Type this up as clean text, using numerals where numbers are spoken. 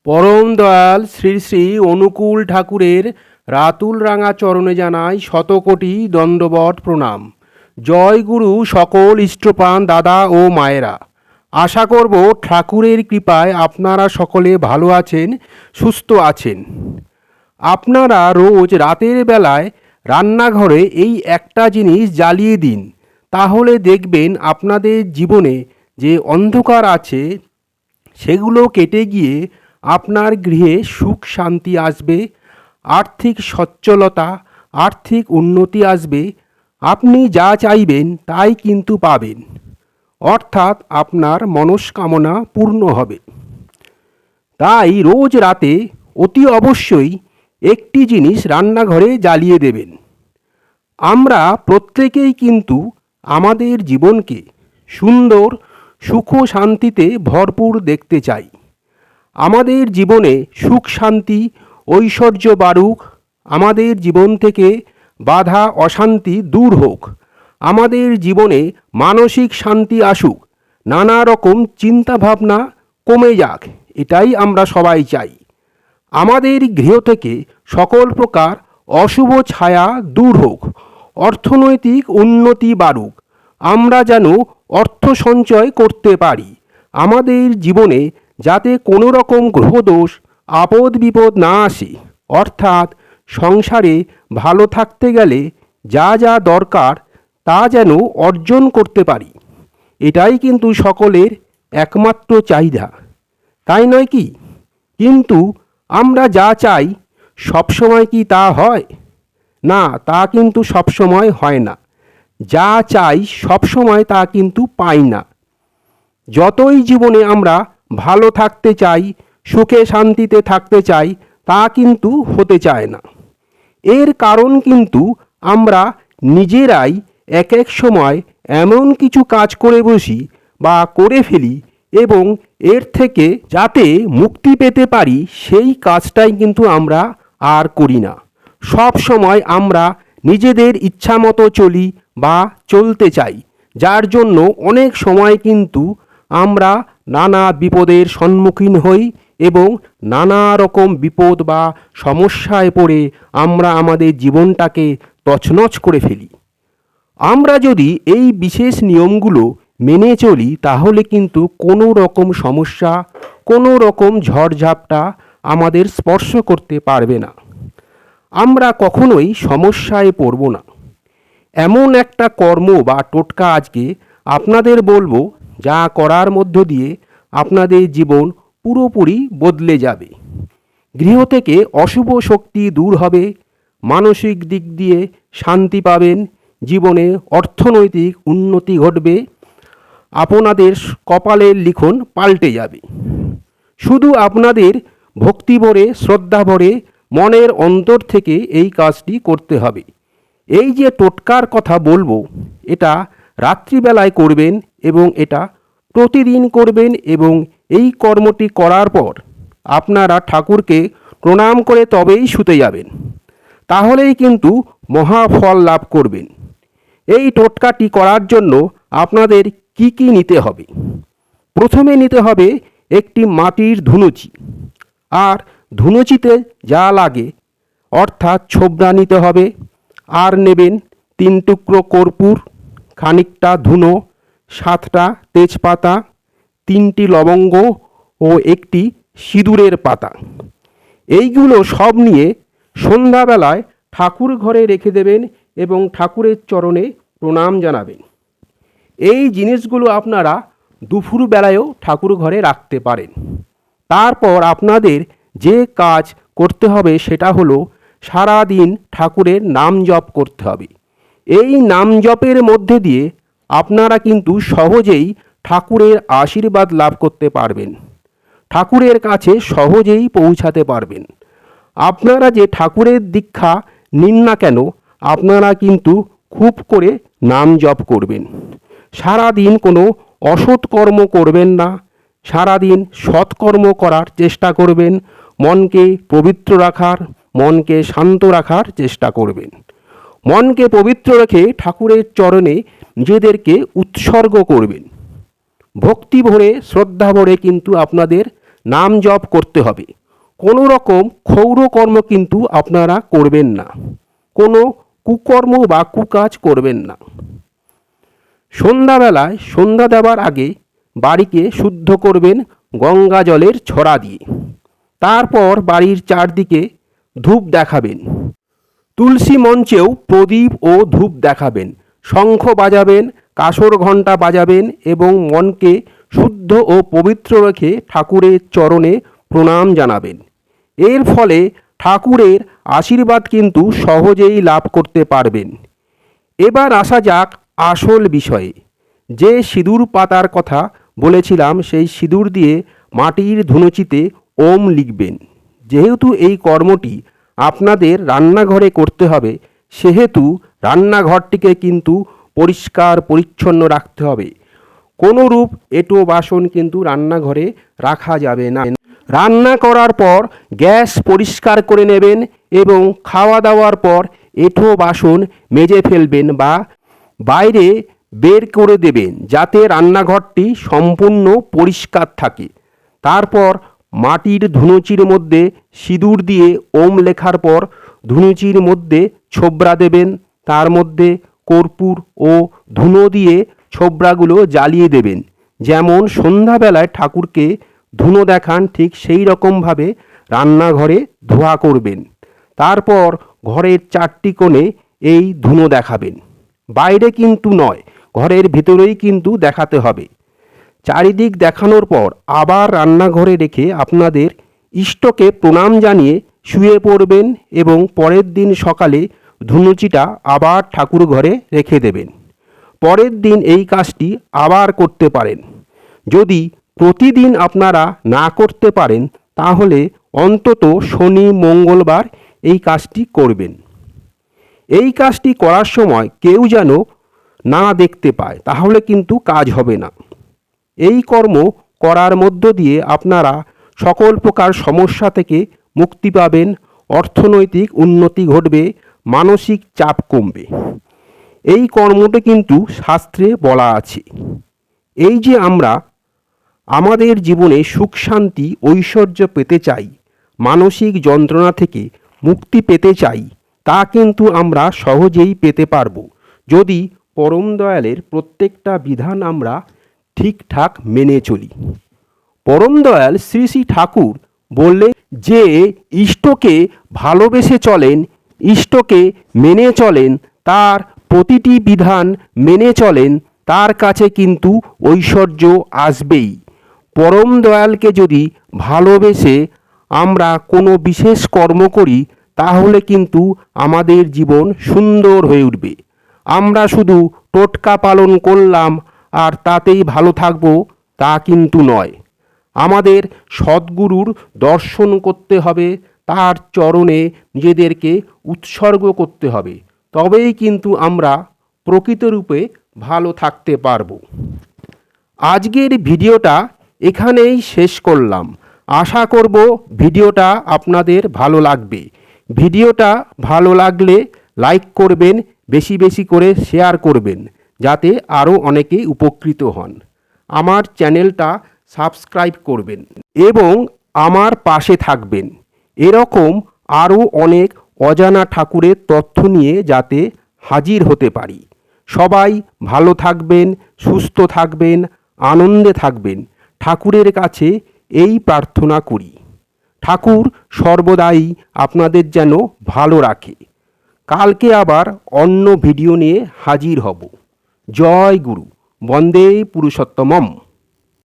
পরম দয়াল শ্রী শ্রী অনুকূল ঠাকুরের রাতুল রাঙা চরণে জানাই শতকোটি দণ্ডবত প্রণাম। জয় গুরু সকল ইষ্টপ্রাণ দাদা ও মায়েরা। আশা করব ঠাকুরের কৃপায় আপনারা সকলে ভালো আছেন, সুস্থ আছেন। আপনারা রোজ রাতের বেলায় রান্নাঘরে এই একটা জিনিস জ্বালিয়ে দিন, তাহলে দেখবেন আপনাদের জীবনে যে অন্ধকার আছে সেগুলো কেটে গিয়ে আপনার গৃহে সুখ শান্তি আসবে, আর্থিক সচ্ছলতা, আর্থিক উন্নতি আসবে। আপনি যা চাইবেন তাই কিন্তু পাবেন, অর্থাৎ আপনার মনস্কামনা পূর্ণ হবে। তাই রোজ রাতে অতি অবশ্যই একটি জিনিস রান্নাঘরে জ্বালিয়ে দেবেন। আমরা প্রত্যেকেই কিন্তু আমাদের জীবনকে সুন্দর, সুখ শান্তিতে ভরপুর দেখতে চাই। আমাদের জীবনে সুখ শান্তি ঐশ্বর্য বাড়ুক, আমাদের জীবন থেকে বাধা অশান্তি দূর হোক, আমাদের জীবনে মানসিক শান্তি আসুক, নানা রকম চিন্তাভাবনা কমে যাক, এটাই আমরা সবাই চাই। আমাদের গৃহ থেকে সকল প্রকার অশুভ ছায়া দূর হোক, অর্থনৈতিক উন্নতি বাড়ুক, আমরা যেন অর্থ সঞ্চয় করতে পারি। আমাদের জীবনে যাতে কোনো রকম গ্রহদোষ, আপদ বিপদ না আসে, অর্থাৎ সংসারে ভালো থাকতে গেলে যা যা দরকার তা যেন অর্জন করতে পারি, এটাই কিন্তু সকলের একমাত্র চাহিদা, তাই নয় কি? কিন্তু আমরা যা চাই সবসময় কি তা হয়? না, তা কিন্তু সবসময় হয় না। যা চাই সবসময় তা কিন্তু পাই না। যতই জীবনে আমরা ভালো থাকতে চাই, সুখে শান্তিতে থাকতে চাই, তা কিন্তু হতে চায় না। এর কারণ কিন্তু আমরা নিজেরাই এক এক সময় এমন কিছু কাজ করে বসি বা করে ফেলি, এবং এর থেকে যাতে মুক্তি পেতে পারি সেই কাজটাই কিন্তু আমরা আর করি না। সব সময় আমরা নিজেদের ইচ্ছা মতো চলি বা চলতে চাই, যার জন্য অনেক সময় কিন্তু আমরা নানা বিপদের সম্মুখীন হই এবং নানা রকম বিপদ বা সমস্যায় পড়ে আমরা আমাদের জীবনটাকে তছনছ করে ফেলি। আমরা যদি এই বিশেষ নিয়মগুলো মেনে চলি তাহলে কিন্তু কোনো রকম সমস্যা, কোনো রকম ঝড়ঝাপটা আমাদের স্পর্শ করতে পারবে না। আমরা কখনোই সমস্যায় পড়ব না। এমন একটা কর্ম বা টোটকা আজকে আপনাদের বলবো, যা করার মধ্য দিয়ে আপনাদের জীবন পুরোপুরি বদলে যাবে। গৃহ থেকে অশুভ শক্তি দূর হবে, মানসিক দিক দিয়ে শান্তি পাবেন, জীবনে অর্থনৈতিক উন্নতি ঘটবে, আপনাদের কপালের লিখন পাল্টে যাবে। শুধু আপনাদের ভক্তি ভরে, শ্রদ্ধা ভরে, মনের অন্তর থেকে এই কাজটি করতে হবে। এই যে টোটকার কথা বলবো, এটা রাত্রিবেলায় করবেন এবং এটা প্রতিদিন করবেন, এবং এই কর্মটি করার পর আপনারা ঠাকুরকে প্রণাম করে তবেই শুতে যাবেন, তাহলেই কিন্তু মহাফল লাভ করবেন। এই টোটকাটি করার জন্য আপনাদের কি কি নিতে হবে? প্রথমে নিতে হবে একটি মাটির ধুনুচি, আর ধুনুচিতে যা লাগে অর্থাৎ ছোবড়া নিতে হবে, আর নেবেন 3 টুকরো কর্পূর, খানিকটা ধুনো, 7টা তেজপাতা, 3টি লবঙ্গ ও একটি সিঁদুরের পাতা। এইগুলো সব নিয়ে সন্ধ্যাবেলায় ঠাকুর ঘরে রেখে দেবেন এবং ঠাকুরের চরণে প্রণাম জানাবেন। এই জিনিসগুলো আপনারা দুপুর বেলায়ও ঠাকুর ঘরে রাখতে পারেন। তারপর আপনাদের যে কাজ করতে হবে সেটা হলো সারা দিন ঠাকুরের নাম জপ করতে হবে। এই নাম জপের মধ্যে দিয়ে আপনারা কিন্তু সহজেই ঠাকুরের আশীর্বাদ লাভ করতে পারবেন, ঠাকুরের কাছে সহজেই পৌঁছাতে পারবেন। আপনারা যে ঠাকুরের দীক্ষা নিন না কেন, আপনারা কিন্তু খুব করে নাম জপ করবেন। সারা দিন কোনো অসৎ কর্ম করবেন না, সারাদিন সৎকর্ম করার চেষ্টা করবেন, মনকে পবিত্র রাখার, মনকে শান্ত রাখার চেষ্টা করবেন। মনকে পবিত্র রেখে ঠাকুরের চরণে নিজেদেরকে উৎসর্গ করবেন। ভক্তি ভরে, শ্রদ্ধা ভরে কিন্তু আপনাদের নাম জপ করতে হবে। কোনো রকম ক্ষৌর কর্ম কিন্তু আপনারা করবেন না, কোনো কুকর্ম বা কুকাজ করবেন না। সন্ধ্যাবেলায় সন্ধ্যা দেওয়ার আগে বাড়িকে শুদ্ধ করবেন গঙ্গা জলের ছড়া দিয়ে। তারপর বাড়ির চারদিকে ধূপ দেখাবেন, তুলসী মঞ্চেও প্রদীপ ও ধূপ দেখাবেন, শঙ্খ বাজাবেন, কাসর ঘণ্টা বাজাবেন এবং মনকে শুদ্ধ ও পবিত্র রেখে ঠাকুরের চরণে প্রণাম জানাবেন। এর ফলে ঠাকুরের আশীর্বাদ কিন্তু সহজেই লাভ করতে পারবেন। এবার আসা যাক আসল বিষয়ে। যে সিঁদুর পাতার কথা বলেছিলাম, সেই সিঁদুর দিয়ে মাটির ধুনুচিতে ওম লিখবেন। যেহেতু এই কর্মটি আপনাদের রান্নাঘরে করতে হবে, সেহেতু রান্নাঘরটিকে কিন্তু পরিষ্কার পরিচ্ছন্ন রাখতে হবে। কোনোরূপ এঁটো বাসন কিন্তু রান্নাঘরে রাখা যাবে না। রান্না করার পর গ্যাস পরিষ্কার করে নেবেন এবং খাওয়া দাওয়ার পর এঁটো বাসন মেজে ফেলবেন বা বাইরে বের করে দেবেন, যাতে রান্নাঘরটি সম্পূর্ণ পরিষ্কার থাকে। তারপর মাটির ধুনুচির মধ্যে সিঁদুর দিয়ে ওম লেখার পর ধুনুচির মধ্যে ছোবড়া দেবেন, তার মধ্যে কর্পূর ও ধুনো দিয়ে ছোবড়াগুলো জ্বালিয়ে দেবেন। যেমন সন্ধ্যাবেলায় ঠাকুরকে ধুনো দেখান, ঠিক সেই রকমভাবে রান্নাঘরে ধোয়া করবেন। তারপর ঘরের চারটি কোণে এই ধুনো দেখাবেন, বাইরে কিন্তু নয়, ঘরের ভিতরেই কিন্তু দেখাতে হবে। চারিদিক দেখানোর পর আবার রান্নাঘরে রেখে আপনাদের ইষ্টকে প্রণাম জানিয়ে শুয়ে পড়বেন এবং পরের দিন সকালে ধুনুচিটা আবার ঠাকুর ঘরে রেখে দেবেন। পরের দিন এই কাজটি আবার করতে পারেন। যদি প্রতিদিন আপনারা না করতে পারেন, তাহলে অন্তত শনি মঙ্গলবার এই কাজটি করবেন। এই কাজটি করার সময় কেউ যেন না দেখতে পায়, তাহলে কিন্তু কাজ হবে না। এই কর্ম করার মধ্য দিয়ে আপনারা সকল প্রকার সমস্যা থেকে মুক্তি পাবেন, অর্থনৈতিক উন্নতি ঘটবে, মানসিক চাপ কমবে। এই কর্মটি কিন্তু শাস্ত্রে বলা আছে। এই যে আমরা আমাদের জীবনে সুখ শান্তি ঐশ্বর্য পেতে চাই, মানসিক যন্ত্রণা থেকে মুক্তি পেতে চাই, তা কিন্তু আমরা সহজেই পেতে পারবো যদি পরম দয়ালের প্রত্যেকটা বিধান আমরা ঠিকঠাক মেনে চলি। পরম দয়াল শ্রী শ্রী ঠাকুর বললেন যে ইষ্টকে ভালোবেসে চলেন, ইষ্টকে মেনে চলেন, তার প্রতিটি বিধান মেনে চলেন, তার কাছে কিন্তু ঐশ্বর্য আসবেই। পরম দয়ালকে যদি ভালোবেসে আমরা কোনো বিশেষ কর্ম করি, তাহলে কিন্তু আমাদের জীবন সুন্দর হয়ে উঠবে। আমরা শুধু টোটকা পালন করলাম আর তাতেই ভালো থাকবো, তা কিন্তু নয়। আমাদের সদ্গুরুর দর্শন করতে হবে, তার চরণে নিজেদেরকে উৎসর্গ করতে হবে, তবেই কিন্তু আমরা প্রকৃতরূপে ভালো থাকতে পারব। আজকের ভিডিওটা এখানেই শেষ করলাম। আশা করব ভিডিওটা আপনাদের ভালো লাগবে। ভিডিওটা ভালো লাগলে লাইক করবেন, বেশি বেশি করে শেয়ার করবেন, যাতে আরও অনেকে উপকৃত হন। আমার চ্যানেলটা সাবস্ক্রাইব করবেন এবং আমার পাশে থাকবেন। এরকম আরও অনেক অজানা ঠাকুরের তথ্য নিয়ে যাতে হাজির হতে পারি। সবাই ভালো থাকবেন, সুস্থ থাকবেন, আনন্দে থাকবেন। ঠাকুরের কাছে এই প্রার্থনা করি। ঠাকুর সর্বদাই আপনাদের যেন ভালো রাখে। কালকে আবার অন্য ভিডিও নিয়ে হাজির হব। জয় গুরু, বন্দে পুরুষোত্তমম।